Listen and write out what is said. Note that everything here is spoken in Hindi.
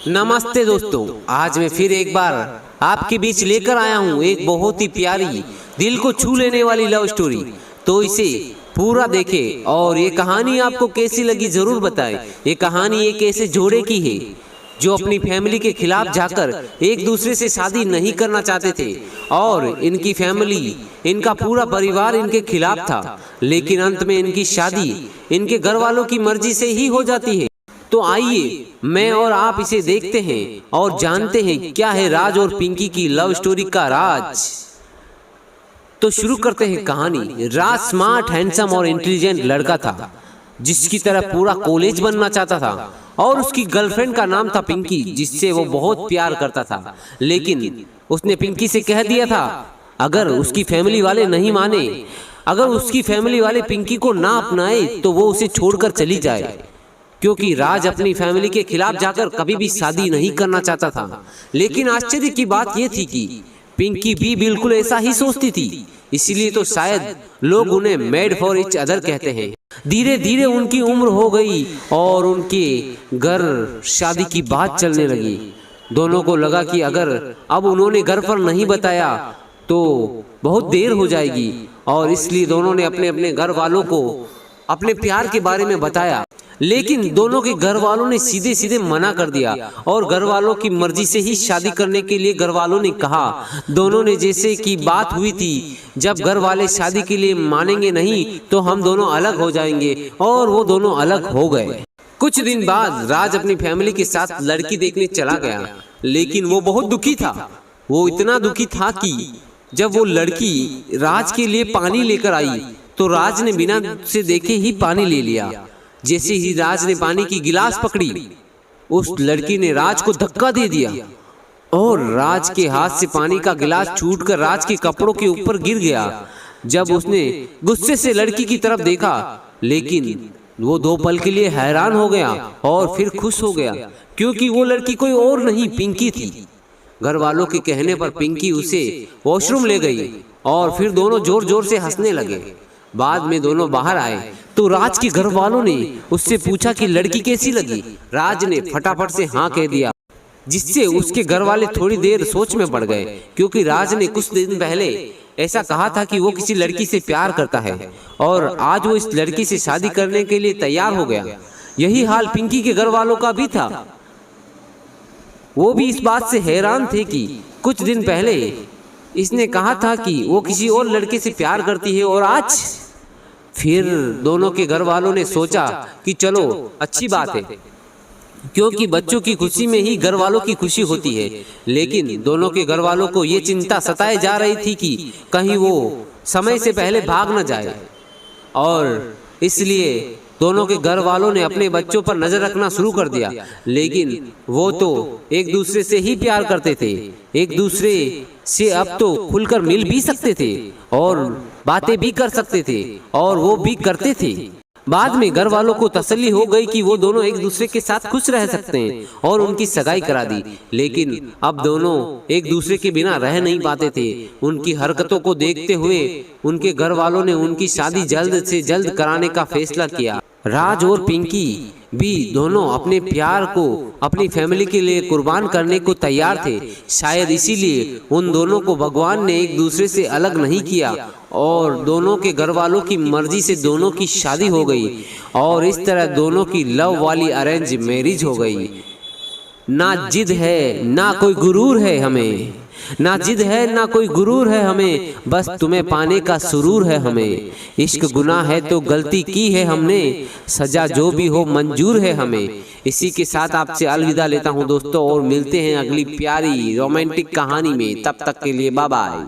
नमस्ते दोस्तों, आज मैं फिर एक बार आपके बीच लेकर आया हूँ एक बहुत ही प्यारी, दिल को छू लेने वाली लव स्टोरी। तो इसे पूरा देखें और ये कहानी आपको कैसी लगी जरूर बताएं। ये कहानी एक ऐसे जोड़े की है जो अपनी फैमिली के खिलाफ जाकर एक दूसरे से शादी नहीं करना चाहते थे और इनकी फैमिली, इनका पूरा परिवार इनके खिलाफ था, लेकिन अंत में इनकी शादी इनके घर वालों की मर्जी से ही हो जाती है। तो आइए मैं और आप इसे देखते हैं और जानते हैं क्या है राज और पिंकी की लव स्टोरी का राज। तो शुरू करते हैं कहानी। राज स्मार्ट, हैंडसम और इंटेलिजेंट लड़का था जिसकी तरह पूरा कॉलेज बनना चाहता था और उसकी गर्लफ्रेंड का नाम था पिंकी, जिससे वो बहुत प्यार करता था। लेकिन उसने पिंकी से कह दिया था अगर उसकी फैमिली वाले नहीं माने, अगर उसकी फैमिली वाले पिंकी को ना अपनाए तो वो उसे छोड़कर चली जाए, क्योंकि राज अपनी फैमिली के खिलाफ जाकर कभी भी शादी नहीं करना चाहता था। लेकिन आश्चर्य की बात यह थी कि पिंकी भी बिल्कुल ऐसा ही सोचती थी, इसीलिए तो शायद लोग उन्हें मेड फॉर ईच अदर कहते हैं। धीरे धीरे उनकी उम्र हो गई और उनके घर शादी की बात चलने लगी। दोनों को लगा कि अगर अब उन्होंने घर पर नहीं बताया तो बहुत देर हो जाएगी, और इसलिए दोनों ने अपने अपने घर वालों को अपने प्यार के बारे में बताया। लेकिन दोनों के घर वालों ने सीधे सीधे मना कर दिया और घर वालों की मर्जी से ही शादी करने के लिए घर वालों ने कहा। दोनों ने जैसे कि बात हुई थी, जब घर वाले शादी के लिए मानेंगे नहीं तो हम दोनों अलग हो जाएंगे, और वो दोनों अलग हो गए। कुछ दिन बाद राज अपनी फैमिली के साथ लड़की देखने चला गया, लेकिन वो बहुत दुखी था। वो इतना दुखी था कि जब वो लड़की राज के लिए पानी लेकर आई तो राज ने बिना से देखे ही पानी ले लिया। जैसे ही राज ने पानी की गिलास पकड़ी, उस लड़की ने राज को धक्का दे दिया और राज के हाथ से पानी का गिलास छूटकर राज के कपड़ों के ऊपर गिर गया। जब उसने गुस्से से लड़की की तरफ देखा, लेकिन वो 2 पल के लिए हैरान हो गया और फिर खुश हो गया, क्योंकि वो लड़की कोई और नहीं पिंकी थी। घर वालों के कहने पर पिंकी उसे वॉशरूम ले गई और फिर दोनों जोर जोर से हंसने लगे। बाद में दोनों बाहर आए तो राज के घर वालों ने उससे पूछा कि लड़की कैसी लगी। राज ने फटाफट से हाँ कह दिया, जिससे उसके घर वाले थोड़ी देर सोच में पड़ गए, क्योंकि राज ने कुछ दिन पहले ऐसा कहा था कि वो किसी लड़की से प्यार करता है और आज वो इस लड़की से शादी करने के लिए तैयार हो गया। यही हाल पिंकी के घर वालों का भी था। वो भी इस बात से हैरान थे कि कुछ दिन पहले इसने कहा था कि वो किसी और लड़के से प्यार करती है, और आज फिर दोनों के घर वालों ने सोचा कि चलो अच्छी बात है, क्योंकि बच्चों की खुशी में ही घर वालों की खुशी होती है। लेकिन दोनों के घर वालों को ये चिंता सताए जा रही थी कि कहीं वो समय से पहले भाग न जाए, और इसलिए दोनों के घर वालों ने अपने बच्चों पर नजर रखना शुरू कर दिया। लेकिन वो तो एक दूसरे से ही प्यार करते थे, एक दूसरे से अब तो खुलकर मिल भी सकते थे और बातें भी कर सकते थे, और वो भी करते थे। बाद में घर वालों को तसल्ली हो गई कि वो दोनों एक दूसरे के साथ खुश रह सकते हैं और उनकी सगाई करा दी। लेकिन अब दोनों एक दूसरे के बिना रह नहीं पाते थे। उनकी हरकतों को देखते हुए उनके घर वालों ने उनकी शादी जल्द से जल्द कराने का फैसला किया। राज और पिंकी भी दोनों अपने प्यार को अपनी फैमिली के लिए कुर्बान करने को तैयार थे। शायद इसीलिए उन दोनों को भगवान ने एक दूसरे से अलग नहीं किया और दोनों के घर वालों की मर्जी से दोनों की शादी हो गई, और इस तरह दोनों की लव वाली अरेंज मैरिज हो गई। ना जिद है ना कोई गुरूर है हमें, ना जिद है ना कोई गुरूर है हमें, बस तुम्हें पाने का सुरूर है हमें। इश्क गुनाह है तो गलती की है हमने, सजा जो भी हो मंजूर है हमें। इसी के साथ आपसे अलविदा लेता हूं दोस्तों, और मिलते हैं अगली प्यारी रोमांटिक कहानी में। तब तक के लिए बाय बाय।